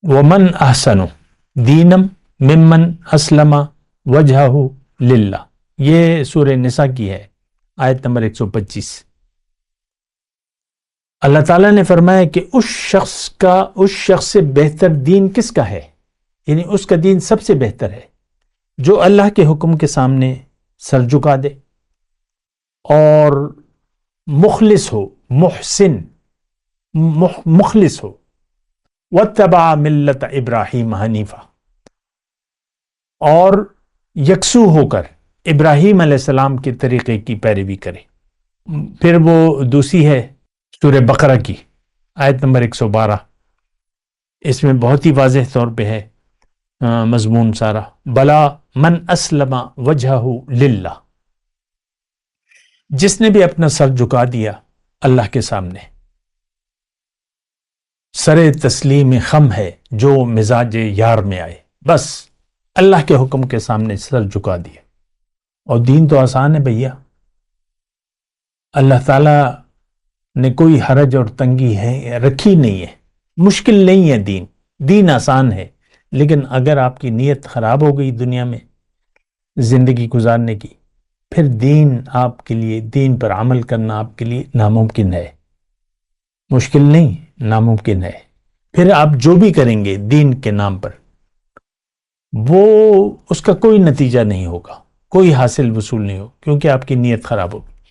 ومن احسن دینم ممن اسلم وجہہ للہ، یہ سورہ نساء کی ہے، آیت نمبر 125۔ اللہ تعالیٰ نے فرمایا کہ اس شخص سے بہتر دین کس کا ہے، یعنی اس کا دین سب سے بہتر ہے جو اللہ کے حکم کے سامنے سر جھکا دے اور مخلص ہو، محسن مخلص ہو، واتبع ملت ابراہیم حنیفہ، اور یکسو ہو کر ابراہیم علیہ السلام کے طریقے کی پیروی کرے۔ پھر وہ دوسری ہے سورہ بقرہ کی آیت نمبر 112، اس میں بہت ہی واضح طور پہ ہے مضمون سارا، بلا من اسلم وجہہ للہ، جس نے بھی اپنا سر جھکا دیا اللہ کے سامنے، سر تسلیم خم ہے جو مزاج یار میں آئے، بس اللہ کے حکم کے سامنے سر جھکا دیا۔ اور دین تو آسان ہے بھیا، اللہ تعالیٰ نے کوئی حرج اور تنگی ہے رکھی نہیں ہے، مشکل نہیں ہے دین آسان ہے، لیکن اگر آپ کی نیت خراب ہو گئی دنیا میں زندگی گزارنے کی، پھر دین آپ کے لیے، دین پر عمل کرنا آپ کے لیے ناممکن ہے، مشکل نہیں ناممکن ہے۔ پھر آپ جو بھی کریں گے دین کے نام پر، وہ اس کا کوئی نتیجہ نہیں ہوگا، کوئی حاصل وصول نہیں ہوگا، کیونکہ آپ کی نیت خراب ہوگی۔